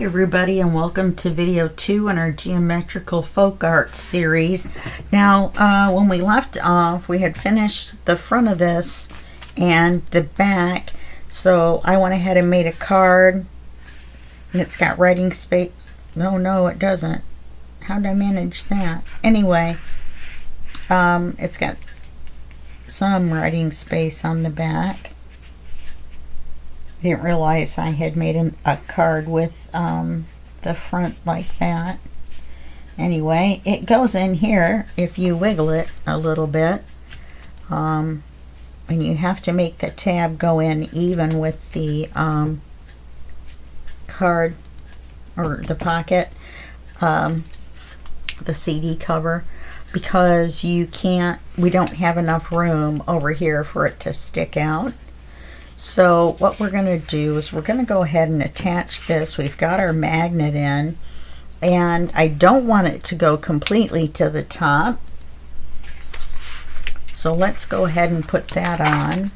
everybody, and welcome to video 2 in our Geometrical Folk Art series. Now, when we left off, we had finished the front of this and the back, so I went ahead and made a card, and it's got writing space. No, it doesn't. How did I manage that? Anyway, it's got some writing space on the back. I didn't realize I had made a card with the front like that. Anyway, it goes in here if you wiggle it a little bit. And you have to make the tab go in even with the card or the pocket, the CD cover, because we don't have enough room over here for it to stick out. So what we're going to do is we're going to go ahead and attach this. We've got our magnet in, and I don't want it to go completely to the top. So let's go ahead and put that on.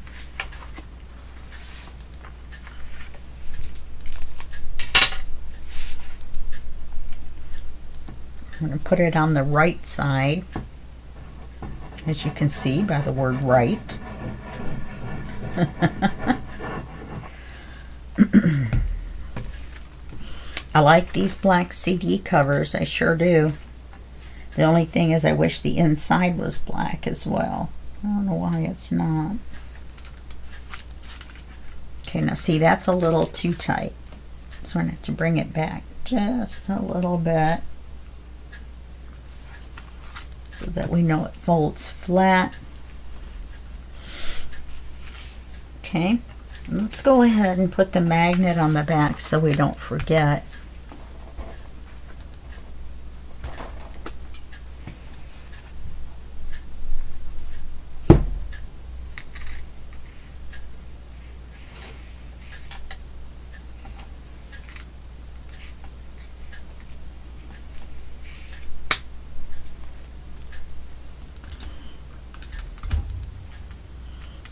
I'm going to put it on the right side, as you can see by the word right. I like these black CD covers, I sure do. The only thing is I wish the inside was black as well. I don't know why it's not. Okay, now see, that's a little too tight, so I'm going to have to bring it back just a little bit so that we know it folds flat. Okay, let's go ahead and put the magnet on the back so we don't forget.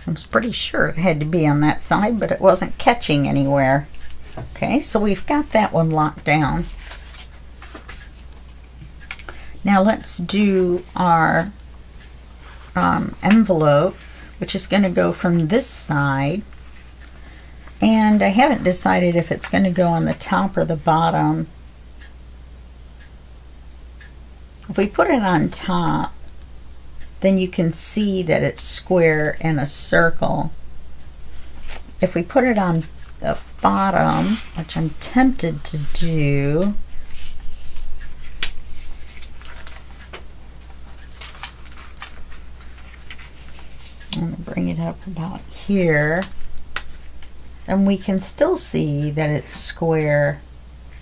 I was pretty sure it had to be on that side, but it wasn't catching anywhere. Okay, so we've got that one locked down. Now let's do our envelope, which is going to go from this side. And I haven't decided if it's going to go on the top or the bottom. If we put it on top, then you can see that it's square and a circle. If we put it on the bottom, which I'm tempted to do, I'm going to bring it up about here, then we can still see that it's square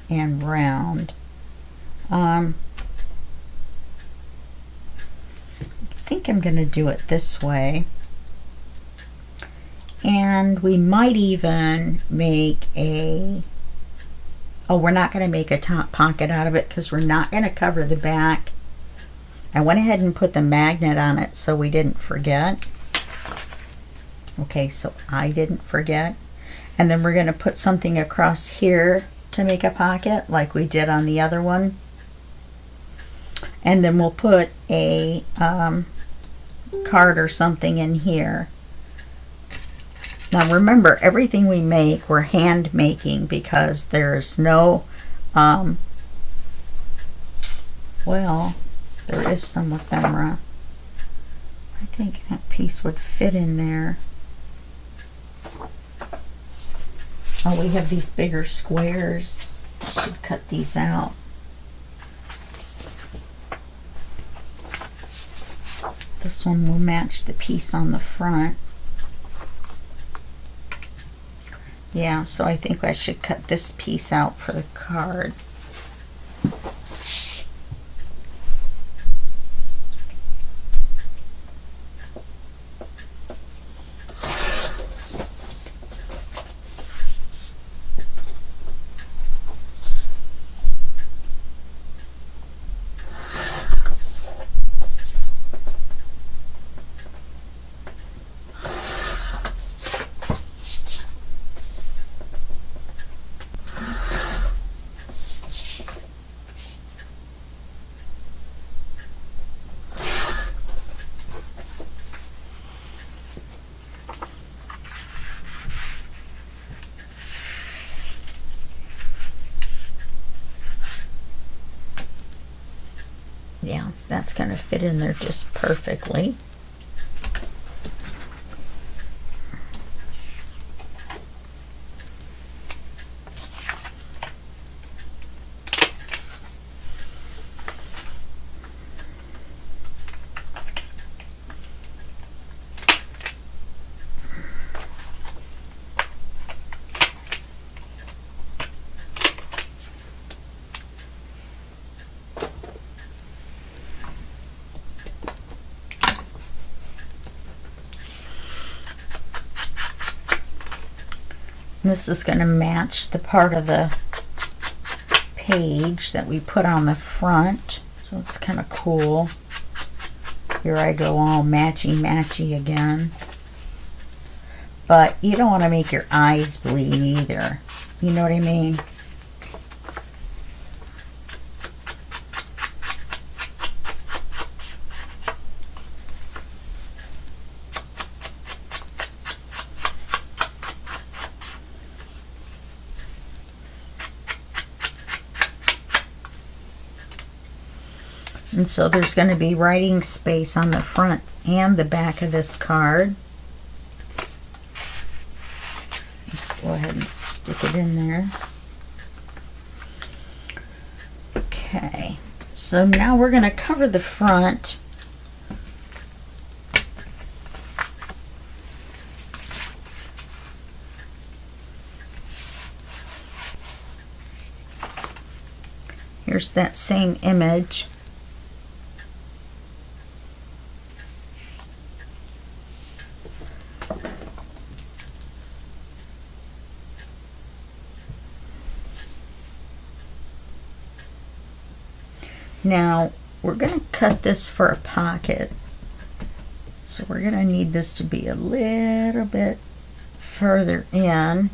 and round. I think I'm going to do it this way, and we might even make we're not going to make a top pocket out of it because we're not going to cover the back. I went ahead and put the magnet on it so we didn't forget. Okay, so I didn't forget. And then we're going to put something across here to make a pocket like we did on the other one. And then we'll put a card or something in here. Now remember, everything we make, we're hand making because there's no, well, there is some ephemera. I think that piece would fit in there. Oh, we have these bigger squares. I should cut these out. This one will match the piece on the front. Yeah, so I think I should cut this piece out for the card. that's going to fit in there just perfectly. This is going to match the part of the page that we put on the front, so it's kind of cool. Here I go all matchy again. But you don't want to make your eyes bleed either. You know what I mean? And so there's going to be writing space on the front and the back of this card. Let's go ahead and stick it in there. Okay, so now we're going to cover the front. Here's that same image. Now we're going to cut this for a pocket, so we're going to need this to be a little bit further in,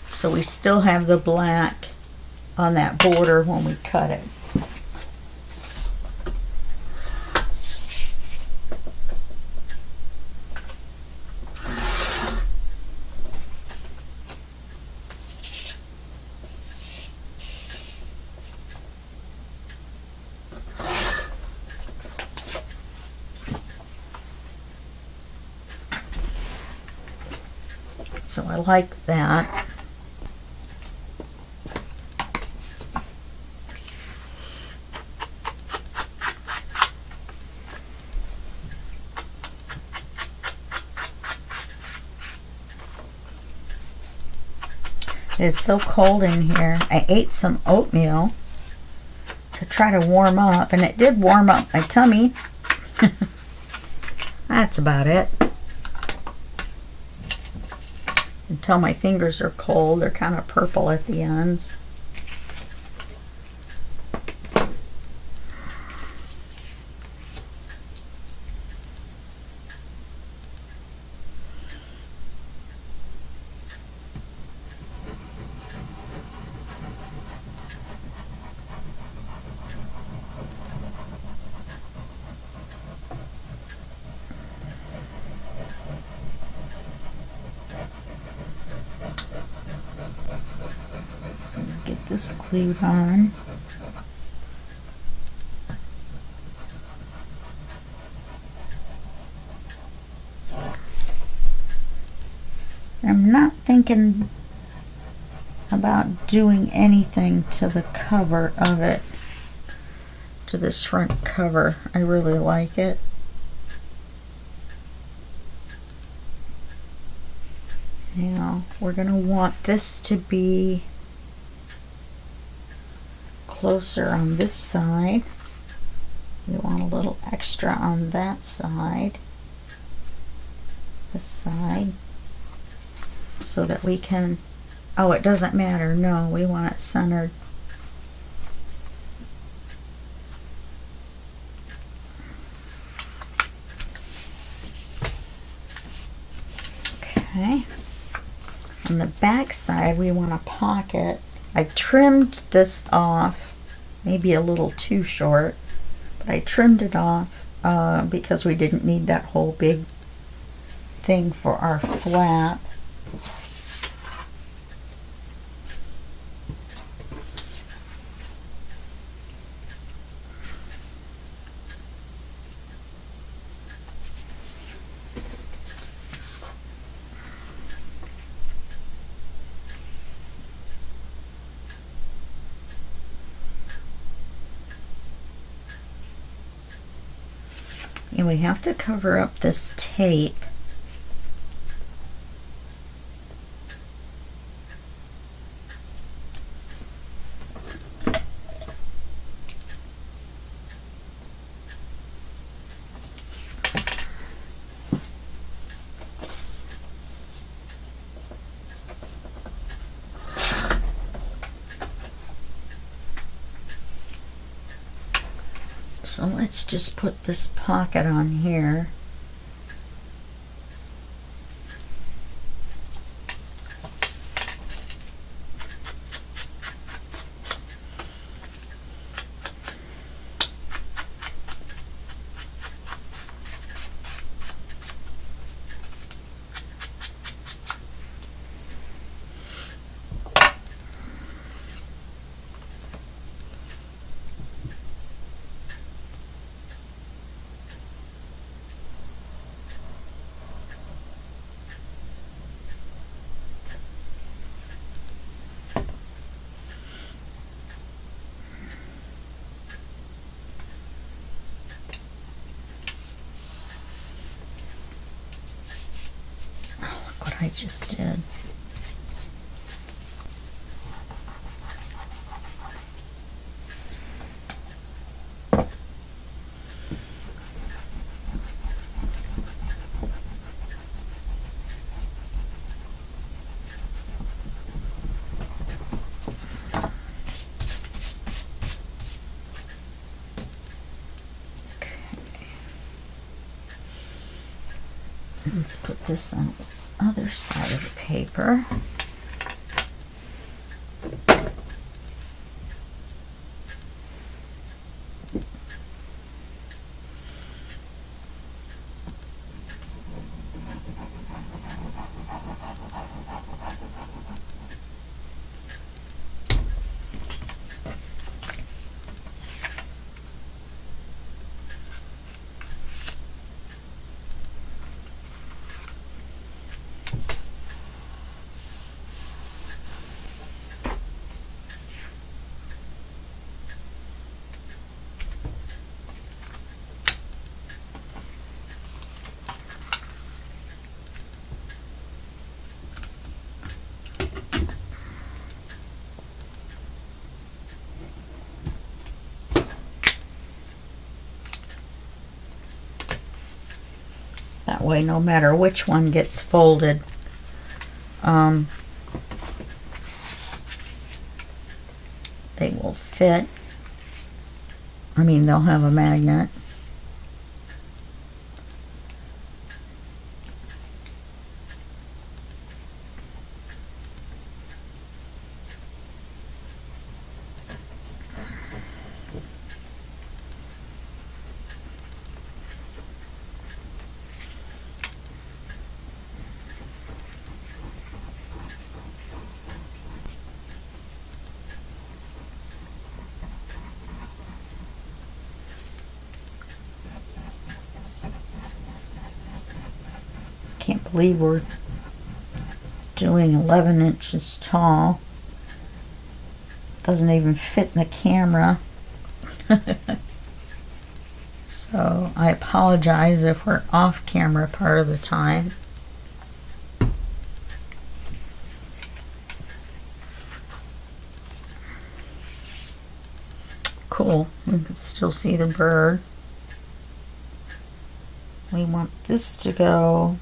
so we still have the black on that border when we cut it. So I like that. It is so cold in here. I ate some oatmeal to try to warm up, and it did warm up my tummy. That's about it. Until my fingers are cold, they're kind of purple at the ends. So we'll get this glued on. I'm not thinking about doing anything to the cover of it, to this front cover. I really like it. Now we're going to want this to be closer on this side. We want a little extra on that side, this side, so that we can, oh, it doesn't matter, no, we want it centered. Okay, on the back side we want a pocket. I trimmed this off, maybe a little too short, but I trimmed it off because we didn't need that whole big thing for our flap. And we have to cover up this tape. So let's just put this pocket on here. What I just did. Let's put this on the other side of the paper. That way, no matter which one gets folded, they will fit. I mean, they'll have a magnet. Can't believe we're doing 11 inches tall. Doesn't even fit in the camera. So I apologize if we're off camera part of the time. Cool, you can still see the bird. We want this to go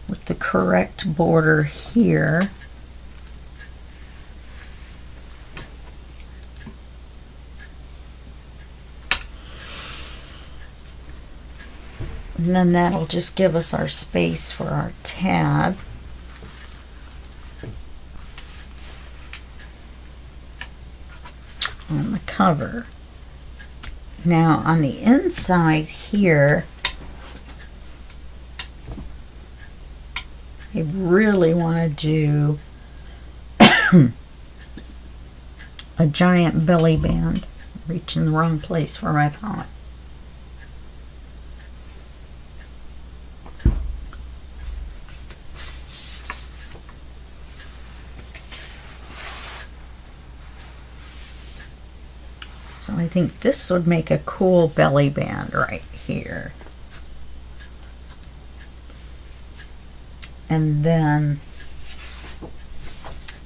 with the correct border here. And then that'll just give us our space for our tab. On the cover. Now on the inside here, I really want to do a giant belly band. I'm reaching the wrong place for my palette. So I think this would make a cool belly band right here. And then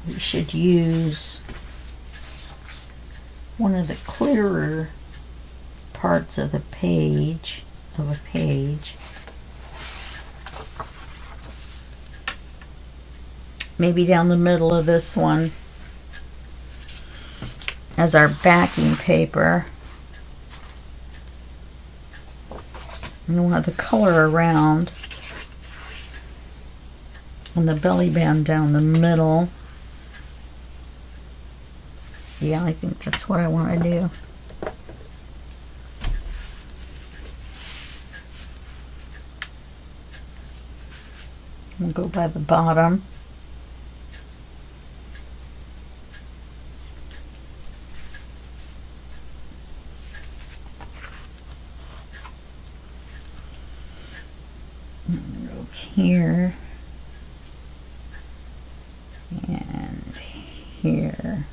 we should use one of the clearer parts of the page, maybe down the middle of this one as our backing paper. And we'll have the color around and the belly band down the middle. Yeah, I think that's what I want to do. We'll go by the bottom. And go here and here.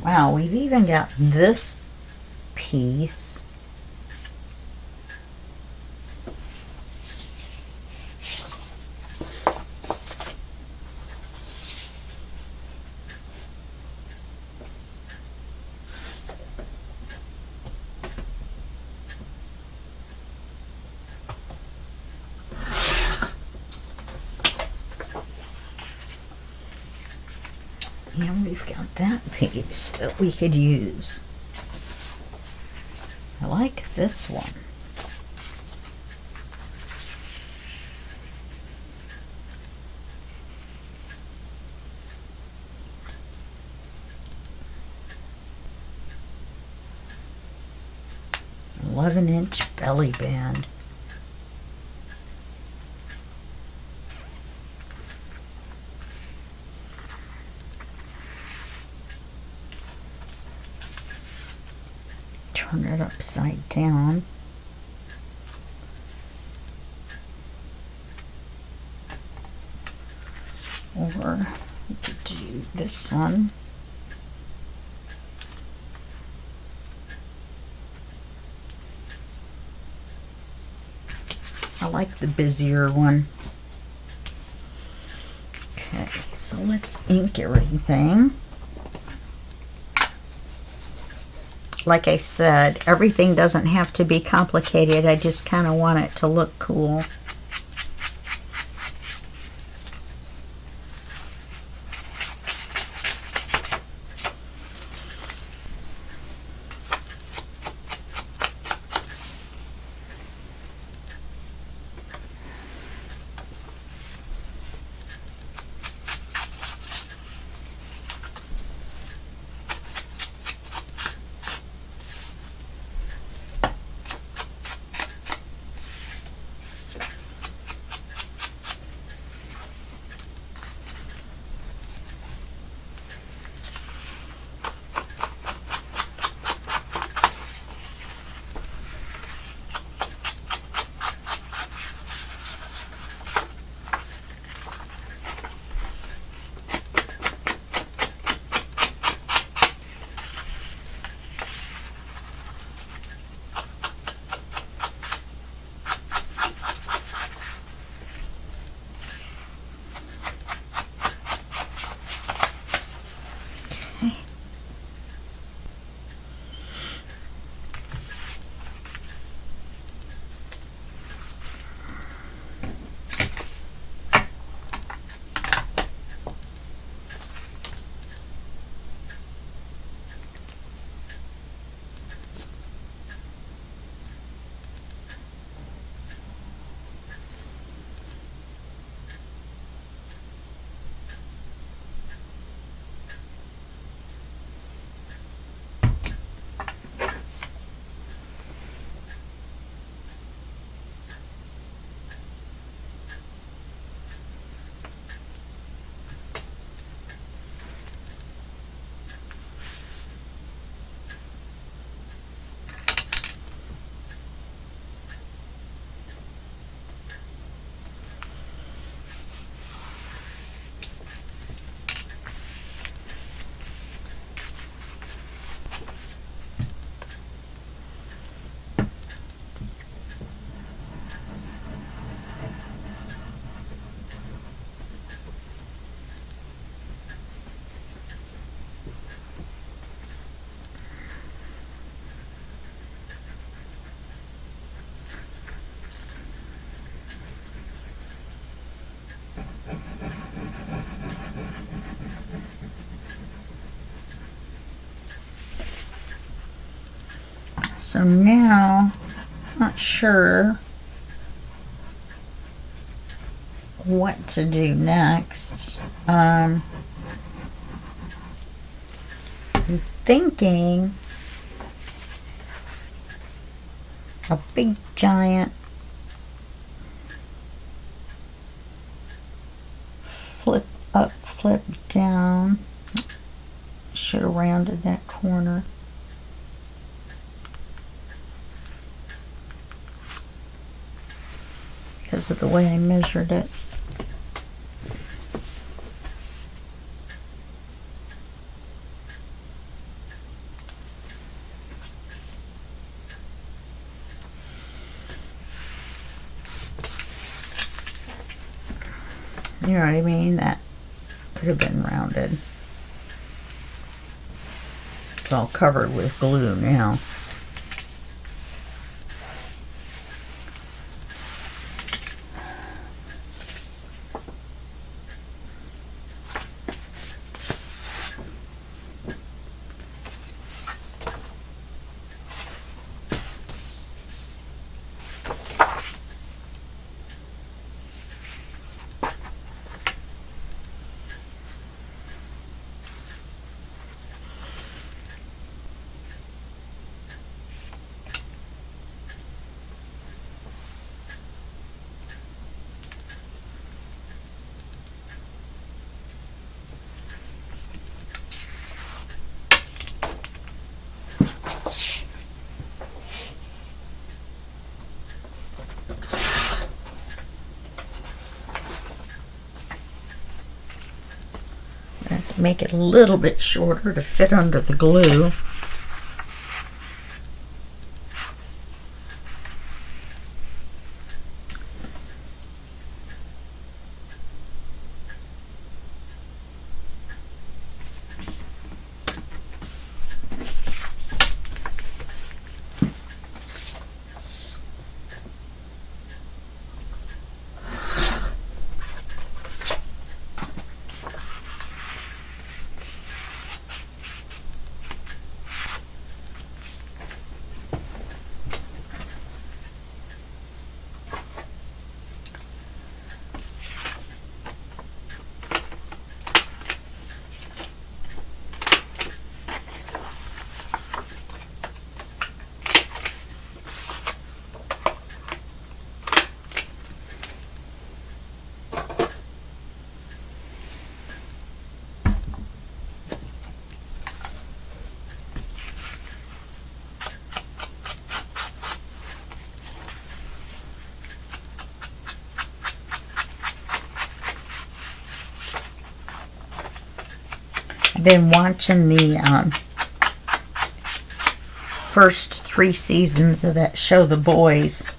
Wow, we've even got this piece. And we've got that piece that we could use. I like this one. "11-inch belly band." Turn it upside down. Or we could do this one. I like the busier one. Okay, so let's ink everything. Like I said, everything doesn't have to be complicated. I just kind of want it to look cool. So now, not sure what to do next. I'm thinking a big giant flip up, flip down. Should have rounded that corner. Because of the way I measured it. You know what I mean? That could have been rounded. It's all covered with glue now. Make it a little bit shorter to fit under the glue. Been watching the first 3 seasons of that show, The Boys,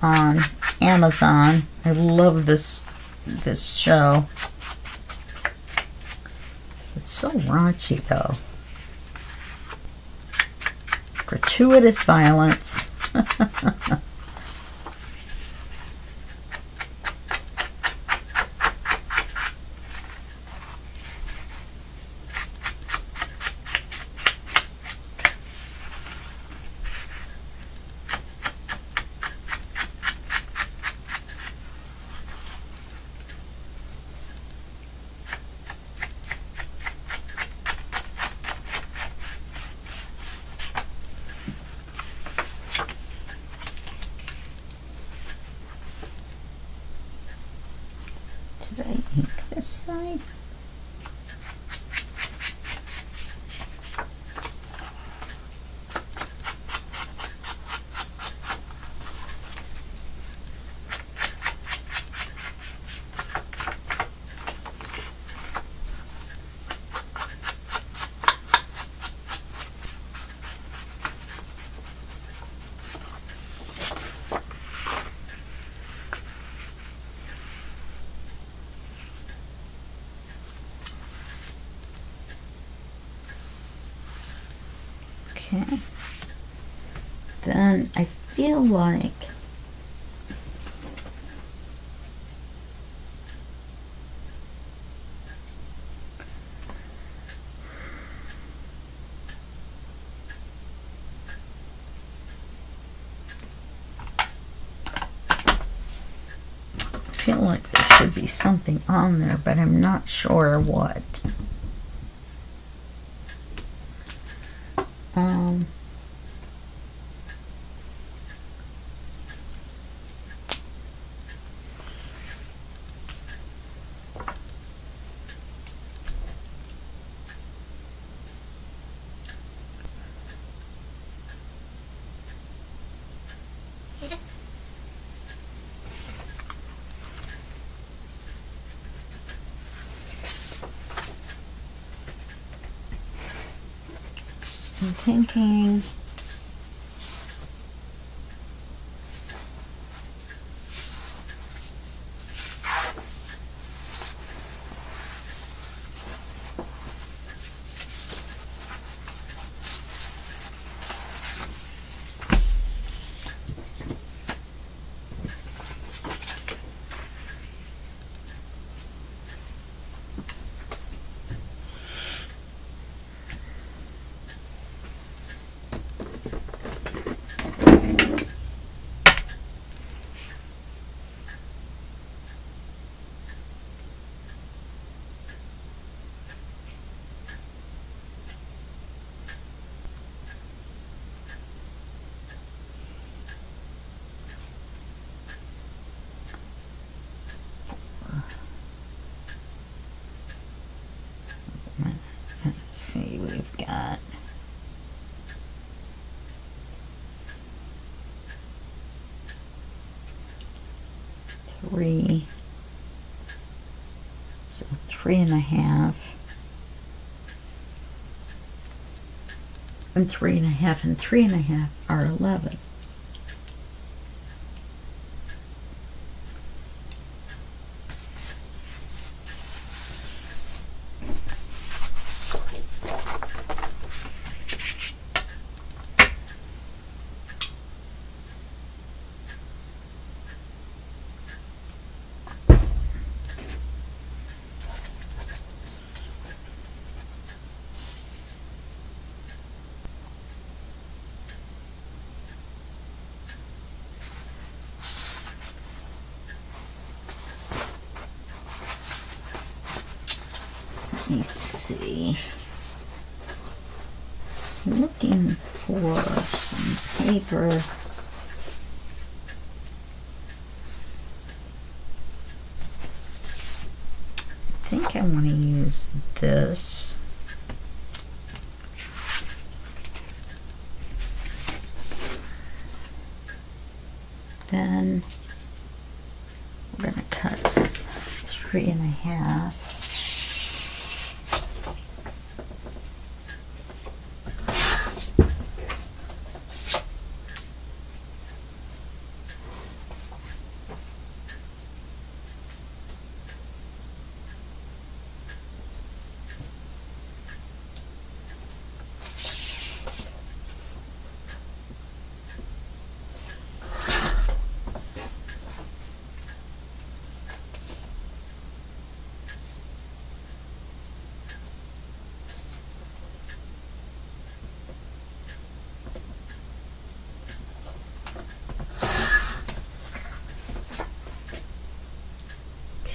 on Amazon. I love this show. It's so raunchy though. Gratuitous violence. Did I ink this side? Okay. Then I feel like feel like there should be something on there, but I'm not sure what. I'm thinking let's see, we've got three, so 3.5 and 3.5 and 3.5 are 11. Let me see. Looking for some paper. I think I want to use this. Then we're going to cut 3.5.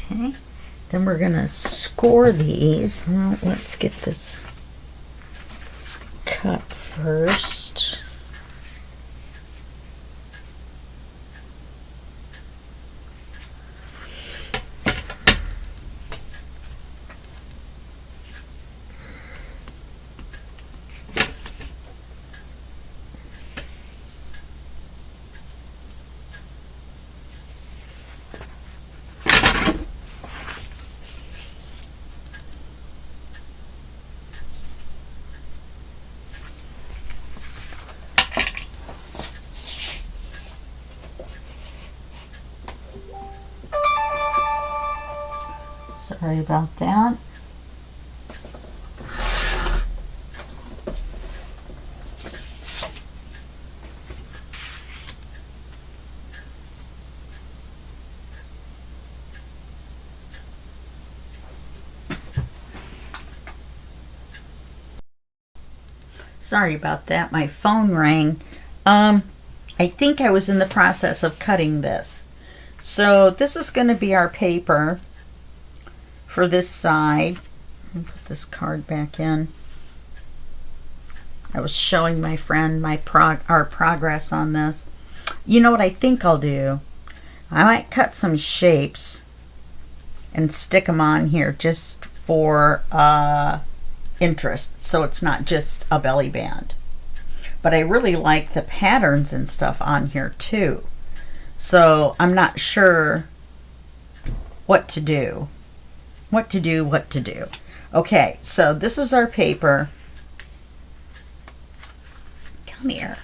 Okay, then we're going to score these. Well, let's get this cut first. Sorry about that. Sorry about that. My phone rang. I think I was in the process of cutting this. So this is going to be our paper for this side. Let me put this card back in. I was showing my friend our progress on this. You know what I think I'll do? I might cut some shapes and stick them on here just for interest, so it's not just a belly band. But I really like the patterns and stuff on here too. So I'm not sure what to do. What to do. Okay, so this is our paper. Come here.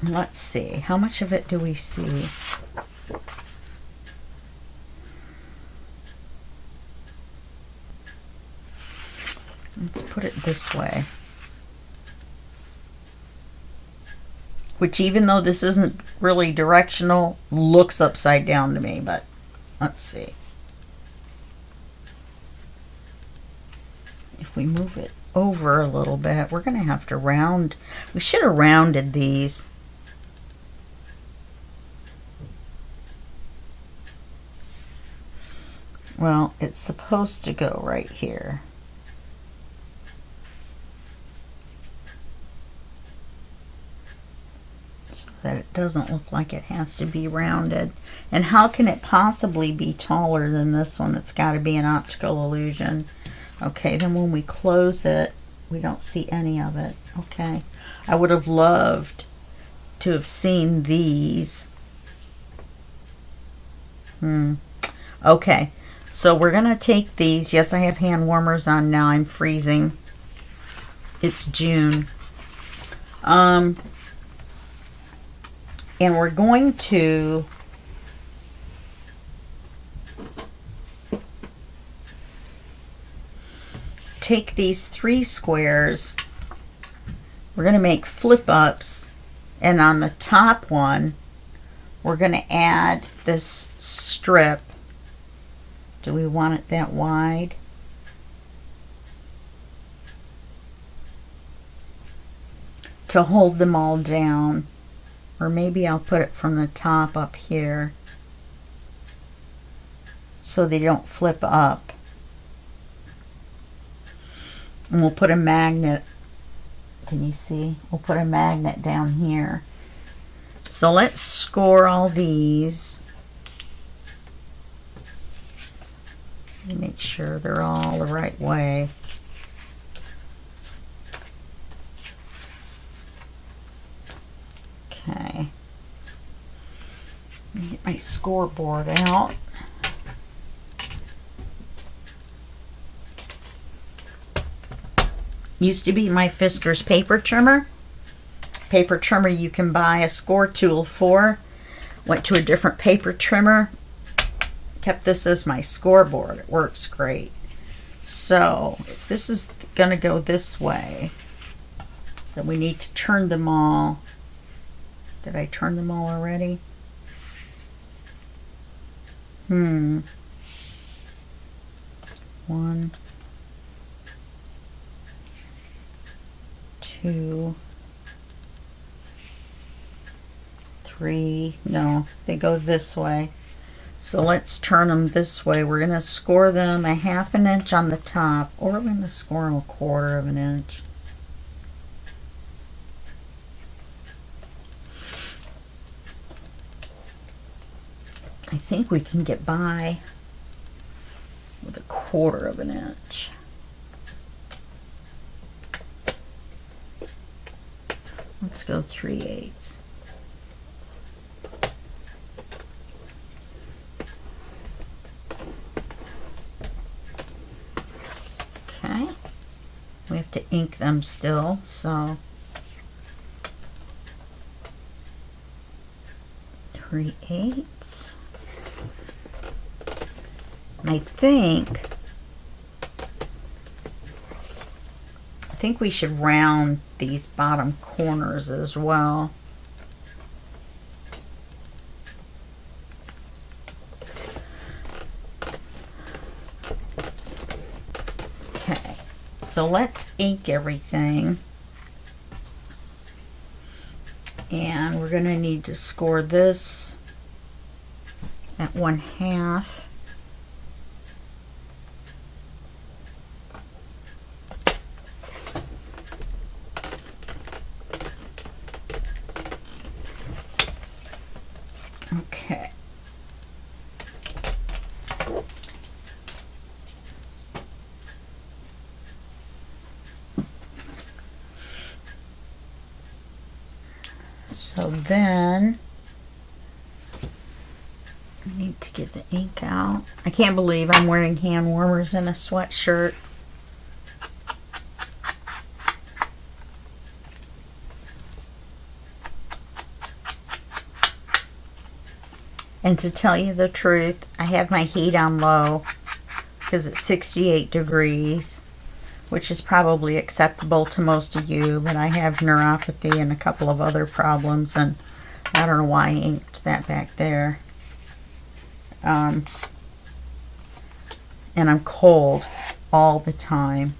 Let's see. How much of it do we see? Let's put it this way. Which, even though this isn't really directional, looks upside down to me, but let's see. If we move it over a little bit, we're going to have to round. We should have rounded these. Well, it's supposed to go right here. So that it doesn't look like it has to be rounded. And how can it possibly be taller than this one? It's got to be an optical illusion. Okay, then when we close it, we don't see any of it. Okay, I would have loved to have seen these. Okay, so we're going to take these. Yes, I have hand warmers on now. I'm freezing. It's June. And we're going to take these 3 squares. We're going to make flip ups, and on the top one we're going to add this strip. Do we want it that wide? To hold them all down. Or maybe I'll put it from the top up here so they don't flip up. And we'll put a magnet. Can you see? We'll put a magnet down here. So let's score all these. Make sure they're all the right way. Okay. Let me get my scoreboard out. Used to be my Fisker's paper trimmer. Paper trimmer you can buy a score tool for. Went to a different paper trimmer. Kept this as my scoreboard. It works great. So if this is going to go this way, then we need to turn them all. Did I turn them all already? 1, 2, 3. No, they go this way. So let's turn them this way. We're going to score them a 1/2 inch on the top, or we're going to score them a 1/4 inch. I think we can get by with a 1/4 inch. Let's go 3/8. Okay. We have to ink them still, so 3/8. I think we should round these bottom corners as well. Okay, so let's ink everything. And we're we're going to need to score this at 1/2. Okay. So then I need to get the ink out. I can't believe I'm wearing hand warmers and a sweatshirt. And to tell you the truth, I have my heat on low because it's 68 degrees, which is probably acceptable to most of you, but I have neuropathy and a couple of other problems, and I don't know why I inked that back there. And I'm cold all the time.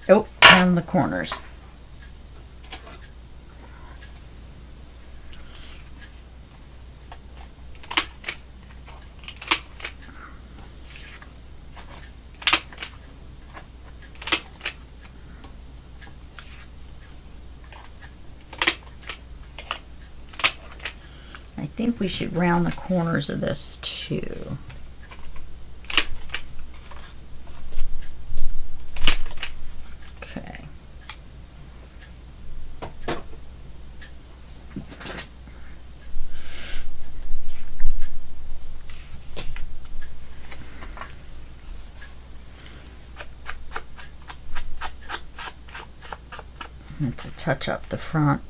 Oh, down the corners. I think we should round the corners of this too. Okay. I have to touch up the front.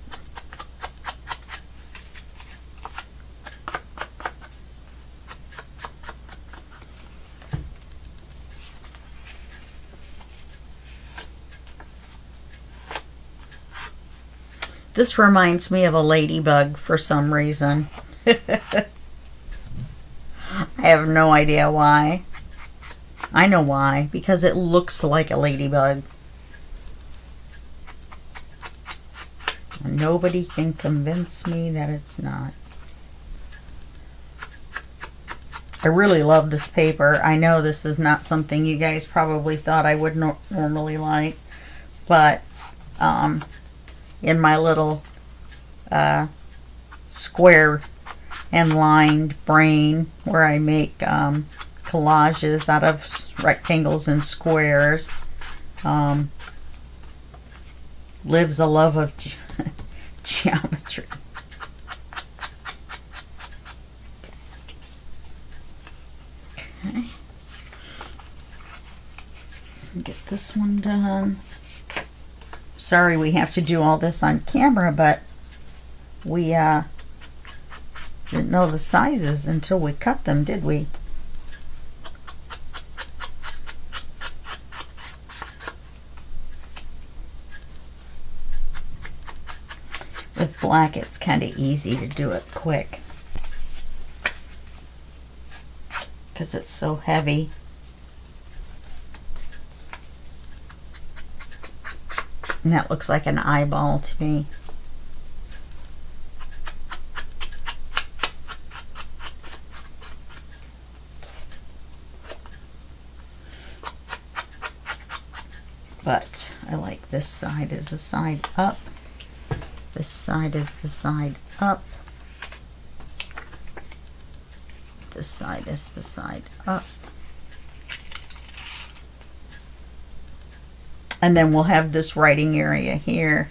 This reminds me of a ladybug for some reason. I have no idea why. I know why, because it looks like a ladybug. And nobody can convince me that it's not. I really love this paper. I know this is not something you guys probably thought I would normally like, but in my little square and lined brain where I make collages out of rectangles and squares, lives a love of geometry. Okay. Get this one done. Sorry we have to do all this on camera, but we didn't know the sizes until we cut them, did we? With black, it's kind of easy to do it quick because it's so heavy. And that looks like an eyeball to me. But I like this side is the side up. This side is the side up. This side is the side up. And then we'll have this writing area here.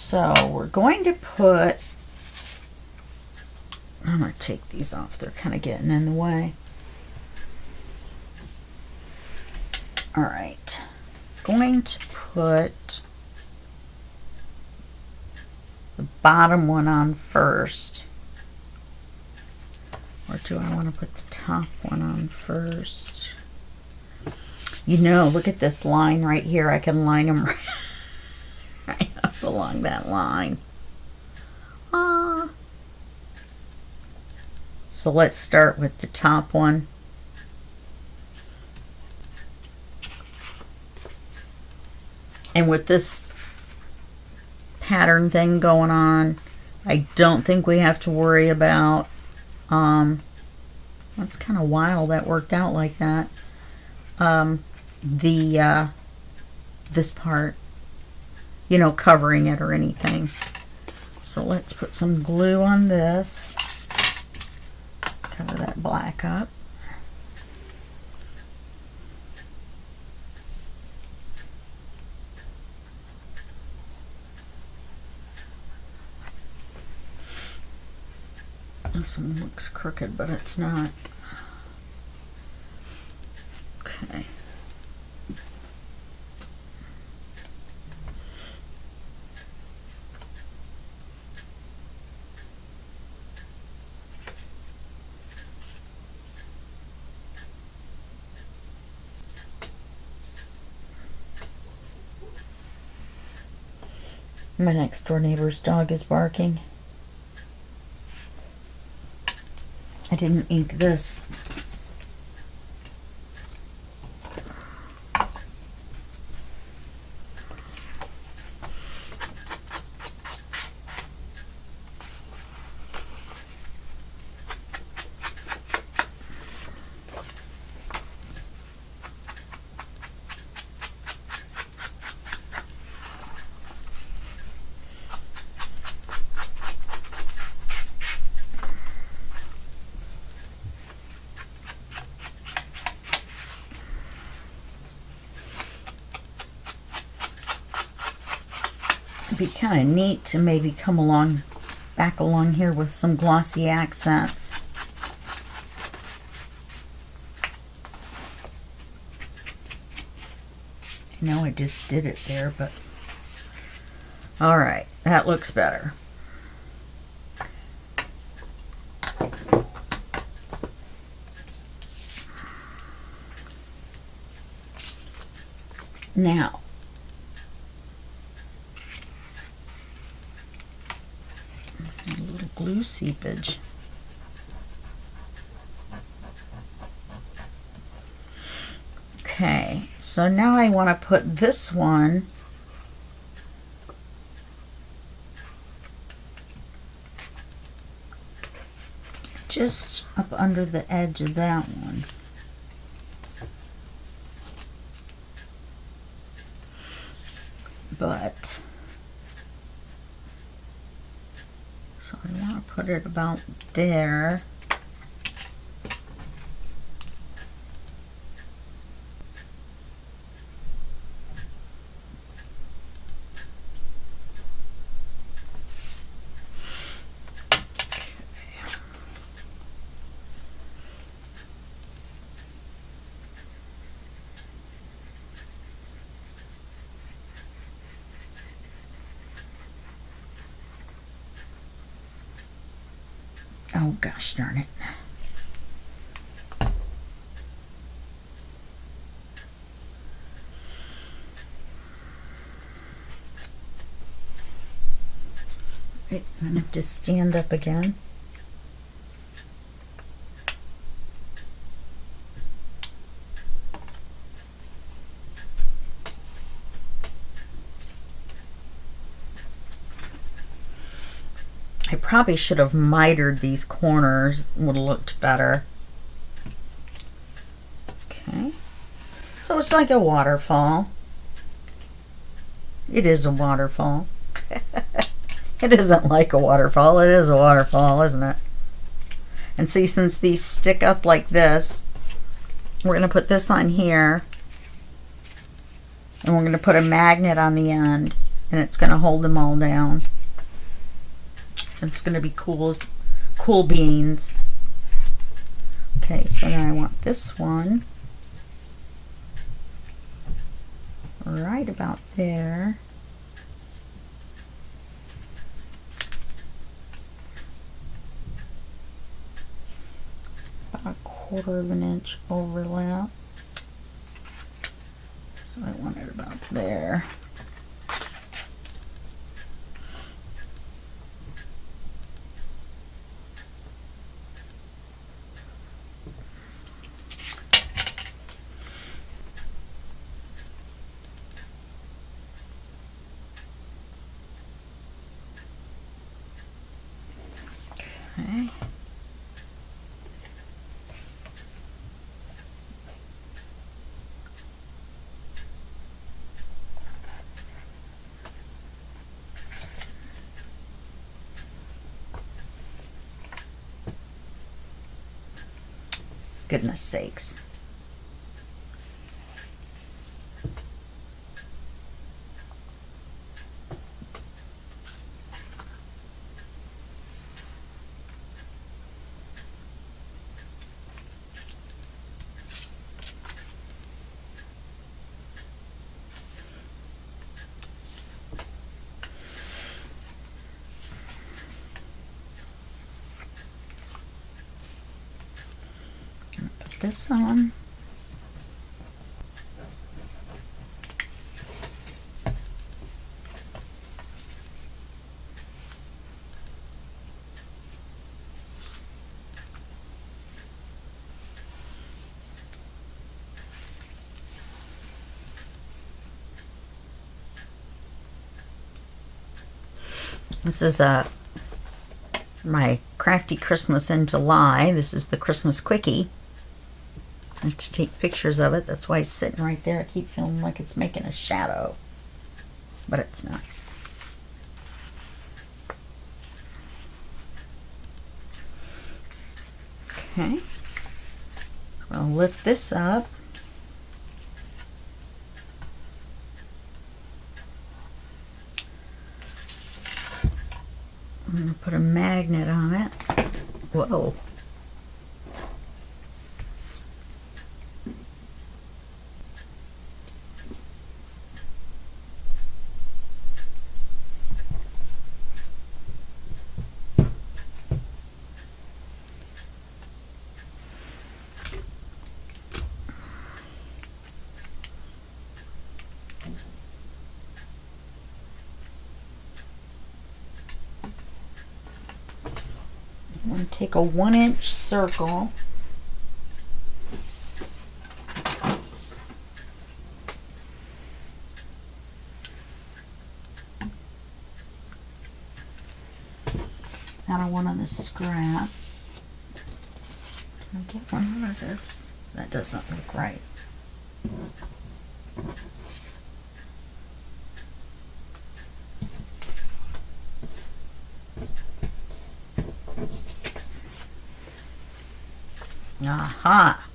So we're going to put, I'm going to take these off. They're kind of getting in the way. All right. Going to put the bottom one on first. Or do I want to put the top one on first? You know, look at this line right here. I can line them right up along that line. So let's start with the top one. And with this pattern thing going on, I don't think we have to worry about that's kind of wild that worked out like that. This part, you know, covering it or anything. So let's put some glue on this. Cover that black up. This one looks crooked, but it's not. Okay. My next door neighbor's dog is barking. I didn't ink this. Be kind of neat to maybe come along back along here with some glossy accents. I know I just did it there, but all right, that looks better. Now glue seepage. Okay, so now I want to put this one just up under the edge of that one. But so I want to put it about there. Oh gosh darn it. Right, I'm gonna have to stand up again. I probably should have mitered these corners, would have looked better. Okay, so it's like a waterfall. It is a waterfall. It isn't like a waterfall, it is a waterfall, isn't it? And see, since these stick up like this, we're going to put this on here, and we're going to put a magnet on the end and it's going to hold them all down. It's going to be cool beans. Okay, so then I want this one right about there. About 1/4 of an inch overlap. So I want it about there. Okay. Goodness sakes. Put this on. This is my Crafty Christmas in July. This is the Christmas Quickie. I have to take pictures of it. That's why it's sitting right there. I keep feeling like it's making a shadow, but it's not. Okay. I'll lift this up. I'm going to put a magnet on it. Whoa. I'm going to take a 1-inch circle. Out of one of the scraps. Can I get one of this? That doesn't look right. Aha!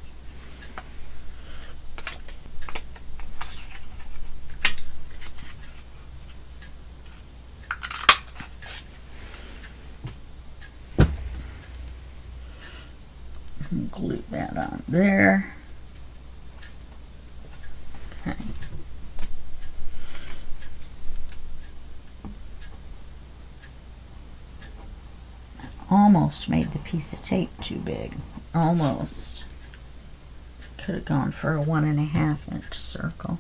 Glue that on there. Okay. Almost made the piece of tape too big. Almost. Could have gone for a 1.5-inch circle.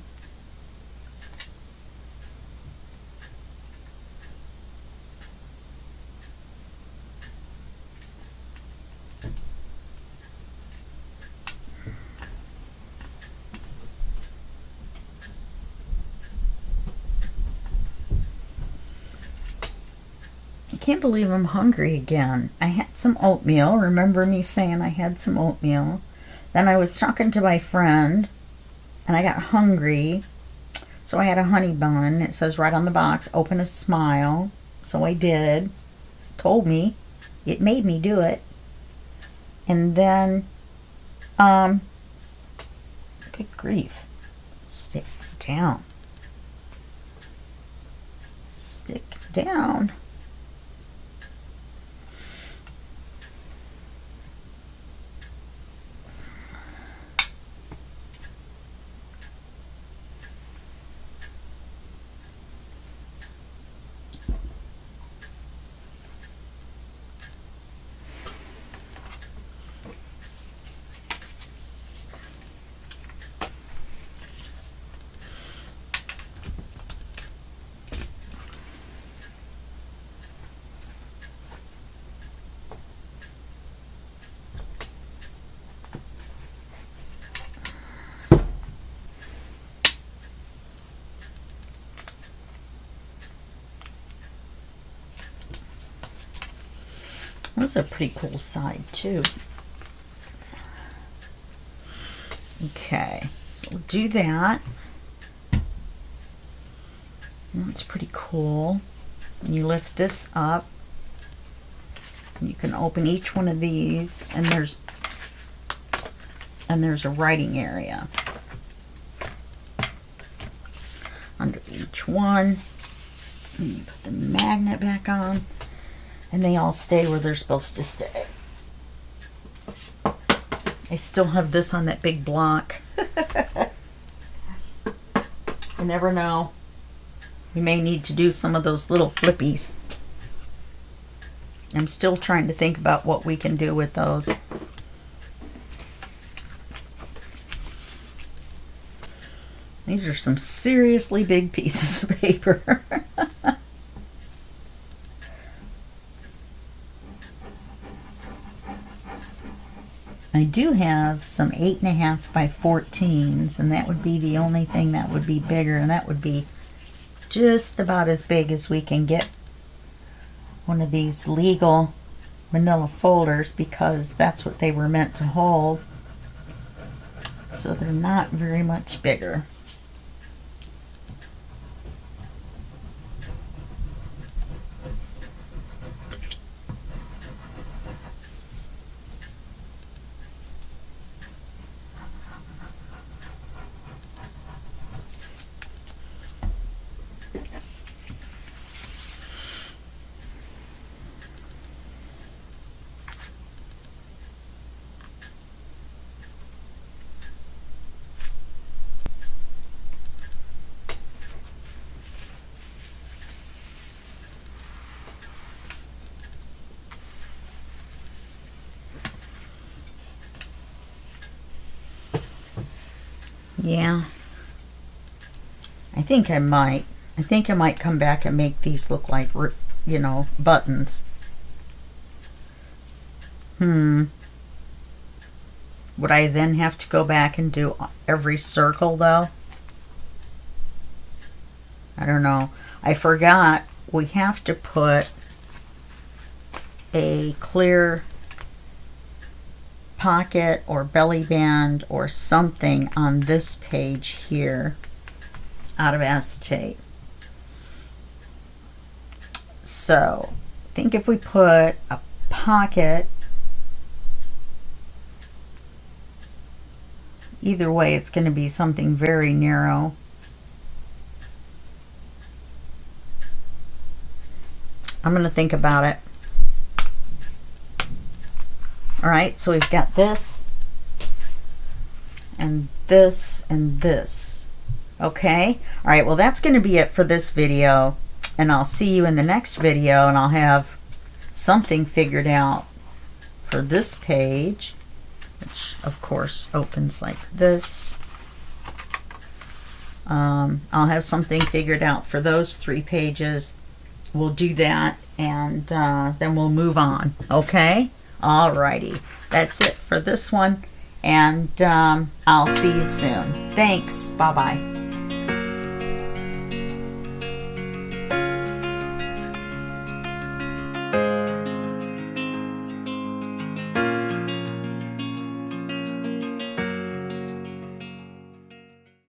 I can't believe I'm hungry again. I had some oatmeal. Remember me saying I had some oatmeal? Then I was talking to my friend and I got hungry. So I had a honey bun. It says right on the box, open a smile. So I did. Told me. It made me do it. And then, good grief. Stay down. stick down. That's a pretty cool side too. Okay, so we'll do that. That's pretty cool. You lift this up. You can open each one of these, and there's a writing area under each one. And you put the magnet back on, and they all stay where they're supposed to stay. I still have this on that big block. You never know. We may need to do some of those little flippies. I'm still trying to think about what we can do with those. These are some seriously big pieces of paper. I do have some 8.5 by 14s, and that would be the only thing that would be bigger, and that would be just about as big as we can get one of these legal manila folders, because that's what they were meant to hold. So they're not very much bigger. Yeah, I think I might come back and make these look like, you know, buttons. Would I then have to go back and do every circle though? I don't know. I forgot we have to put a clear pocket or belly band or something on this page here out of acetate. So I think if we put a pocket, either way it's going to be something very narrow. I'm going to think about it. Alright, so we've got this, and this, and this. Okay? Alright, well that's going to be it for this video, and I'll see you in the next video, and I'll have something figured out for this page, which of course opens like this. I'll have something figured out for those 3 pages. We'll do that, and then we'll move on. Okay? Alrighty, that's it for this one, and I'll see you soon. Thanks. Bye-bye.